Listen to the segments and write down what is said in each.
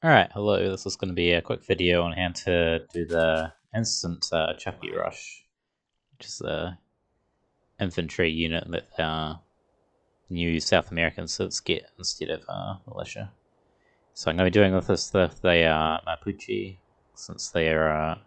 Alright, hello, this is going to be a quick video on how to do the instant Champi Rush, which is the infantry unit that new South American civs get instead of militia. So I'm going to be doing with this with the Mapuche, since they are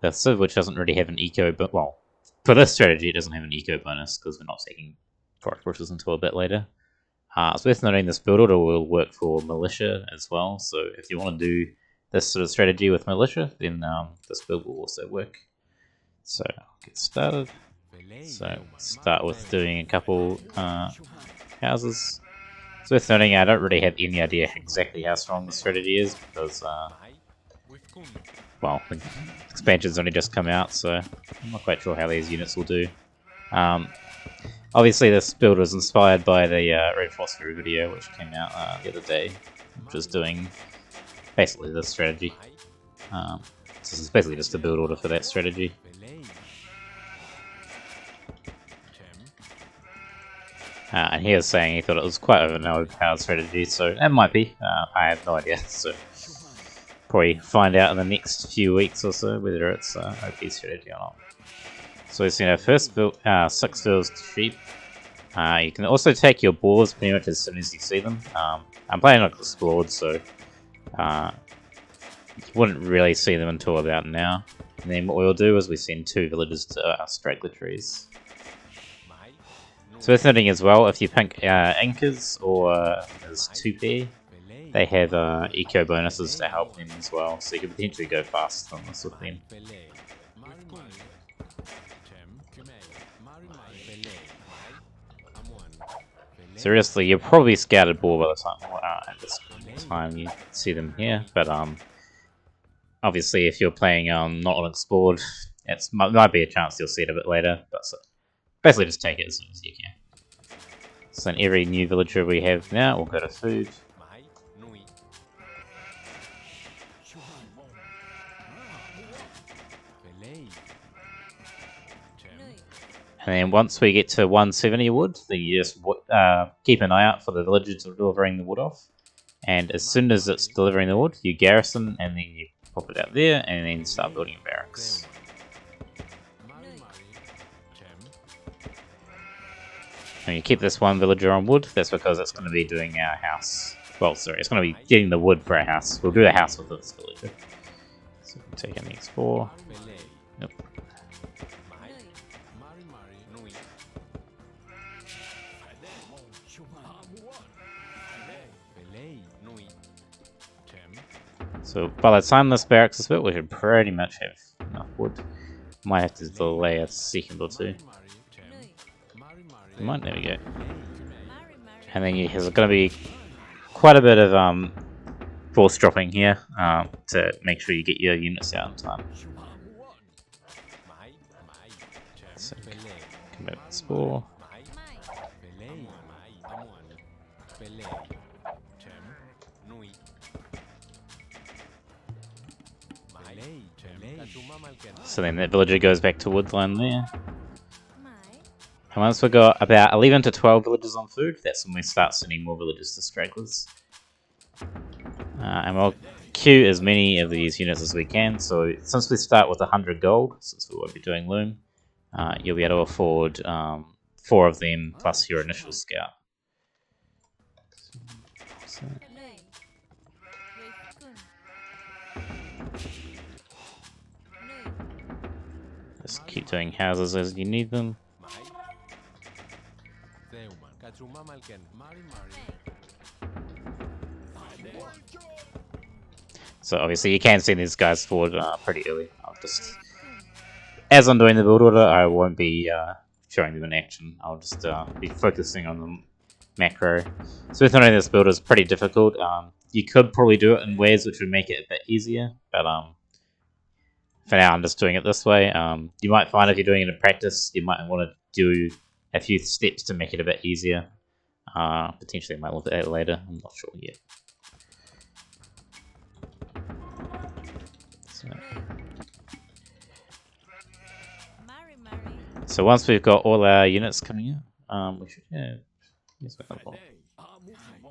the civ which doesn't really have an eco, but well, for this strategy it doesn't have an eco bonus because we're not taking forest bushes until a bit later. It's worth noting this build order will work for militia as well, so if you want to do this sort of strategy with militia, then this build will also work. So I'll get started. So start with doing a couple houses. It's worth noting I don't really have any idea exactly how strong the strategy is because, well, the expansion's only just come out, so I'm not quite sure how these units will do. Obviously, this build was inspired by the Red Phosphor video, which came out the other day, which was doing basically this strategy. This is basically just a build order for that strategy. And he was saying he thought it was quite an overpowered strategy, so it might be. I have no idea, so probably find out in the next few weeks or so whether it's an OP strategy or not. So we've seen our first build, 6 fields to sheep. You can also take your boars pretty much as soon as you see them. I'm playing like explored, so you wouldn't really see them until about now. And then what we'll do is we send 2 villagers to straggler trees. So worth noting as well, if you pick Incas or as 2 they have eco bonuses to help them as well, so you can potentially go faster on this with them. Seriously, you're probably scouted boar by the time at this time you see them here, but obviously if you're playing not on explored, it might be a chance you'll see it a bit later. But so, basically, just take it as soon as you can. So in every new villager we have now, we'll go to food. And then once we get to 170 wood, then you just keep an eye out for the villagers delivering the wood off. And as soon as it's delivering the wood, you garrison, and then you pop it out there, and then start building barracks. And you keep this one villager on wood, that's because it's going to be doing our house. Well, sorry, it's going to be getting the wood for our house. We'll do a house with this villager. So we'll take an X4. Nope. So by the time this barracks is built, we should pretty much have enough wood. Might have to delay a second or two. There we go. And then there's going to be quite a bit of force dropping here to make sure you get your units out in time. So, commit spore. So then that villager goes back to woodline there. And once we've got about 11 to 12 villagers on food, that's when we start sending more villagers to stragglers. And we'll queue as many of these units as we can. So since we start with 100 gold, since we won't be doing loom, you'll be able to afford 4 of them plus your initial scout. So. Just keep doing houses as you need them. So obviously you can send these guys forward pretty early. As I'm doing the build order, I won't be showing them in action. I'll just be focusing on the macro. So with knowing this build is pretty difficult. You could probably do it in ways which would make it a bit easier, but for now I'm just doing it this way. You might find if you're doing it in practice, you might want to do a few steps to make it a bit easier. Potentially I might look at that later, I'm not sure yet. So once we've got all our units coming in, we should have...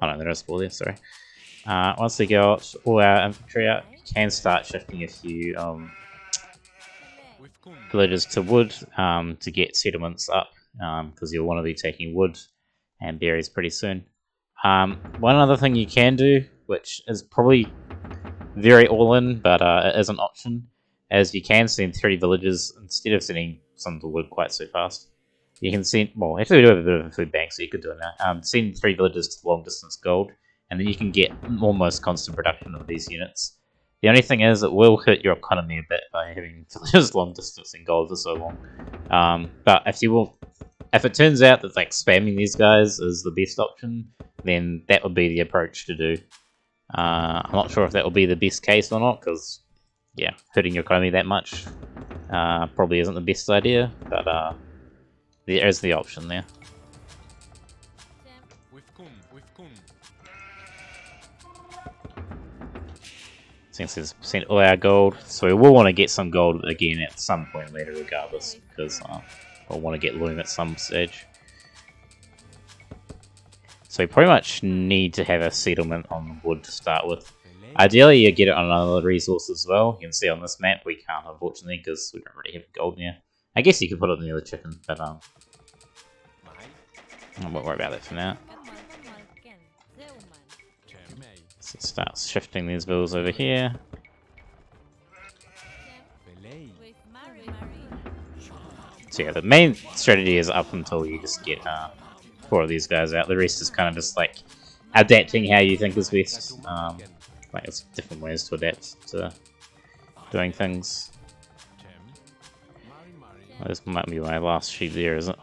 Oh no, there is 4 there, sorry. Once we got all our infantry out, you can start shifting a few villages to wood to get settlements up, because you'll want to be taking wood and berries pretty soon. One other thing you can do, which is probably very all-in, but it is an option, as you can send 3 villages instead of sending some to wood quite so fast. You can send, well, actually we do have a bit of a food bank, so you could do it now. Send 3 villages to long distance gold, and then you can get almost constant production of these units. The only thing is, it will hurt your economy a bit by having villages long distance in gold for so long. But if it turns out that like spamming these guys is the best option, then that would be the approach to do. I'm not sure if that will be the best case or not, because yeah, hurting your economy that much probably isn't the best idea, but there is the option there. Since it's sent all our gold, so we will want to get some gold again at some point later regardless, because we'll want to get loom at some stage. So we pretty much need to have a settlement on wood to start with. Ideally you get it on another resource as well. You can see on this map we can't, unfortunately, because we don't really have gold here. I guess you could put it near the chicken, but I won't worry about that for now. So start shifting these bills over here. So yeah, the main strategy is up until you just get 4 of these guys out. The rest is kind of just like adapting how you think is best. Like there's different ways to adapt to doing things. Well, this might be my last sheet there, is it?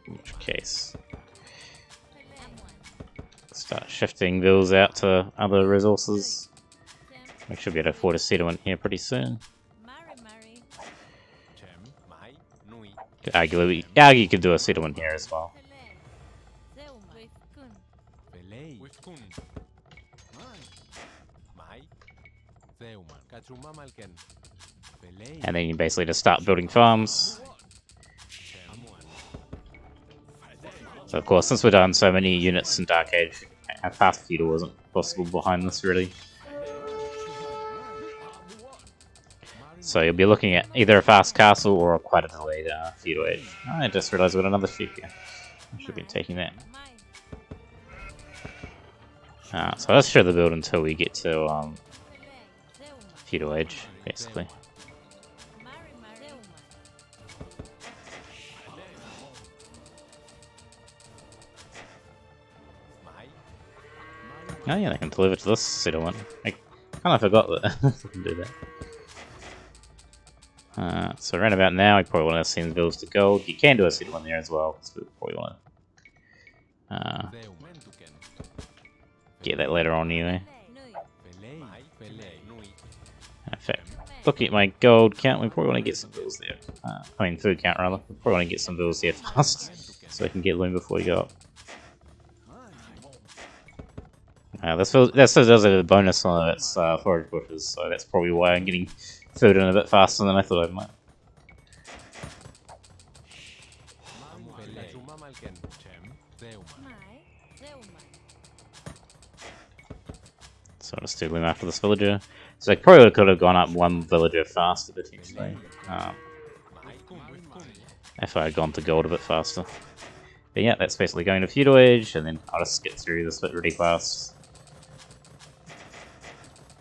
In which case, start shifting bills out to other resources. We should be able to afford a settlement here pretty soon. Could argue you could do a settlement here as well. And then you basically just start building farms. So of course, since we've done so many units in Dark Age, a fast feudal isn't possible behind this really. So you'll be looking at either a fast castle or quite a delayed feudal age. I just realised we've got another sheep here. I should be taking that. So let's show the build until we get to feudal age, basically. Oh yeah, they can deliver to this settlement. I kind of forgot that they can do that. So around about now, we probably want to send bills to gold. You can do a settlement there as well, so we probably want to get that later on anyway. In fact, looking at my gold count, we probably want to get some bills there. I mean food count rather. We probably want to get some bills there fast, so we can get loom before we go up. This does have a bonus on its forage bushes, so that's probably why I'm getting food in a bit faster than I thought I might. So I'll just do loom after this villager. So I probably could have gone up 1 villager faster potentially, if I had gone to gold a bit faster. But yeah, that's basically going to feudal age, and then I'll just skip through this bit really fast.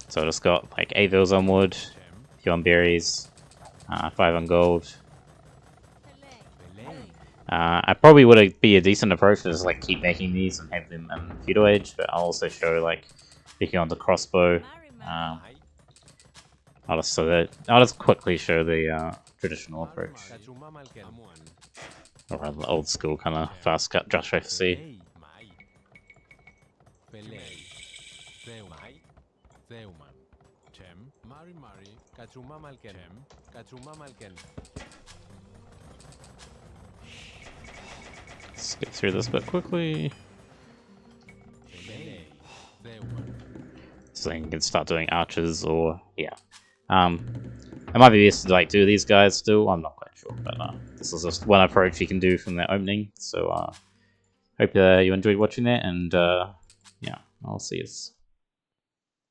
So I just got like 8 vills on wood, a few on berries, 5 on gold. I probably would be a decent approach to just like keep making these and have them in feudal age, but I'll also show like picking on the crossbow. I'll just quickly show the traditional approach, or rather the old school kind of fast cut Drush FC. Skip through this bit quickly, so then you can start doing archers, or yeah. It might be best to like do these guys still. I'm not quite sure, but this is just one approach you can do from that opening. So hope you enjoyed watching that, and yeah, I'll see you.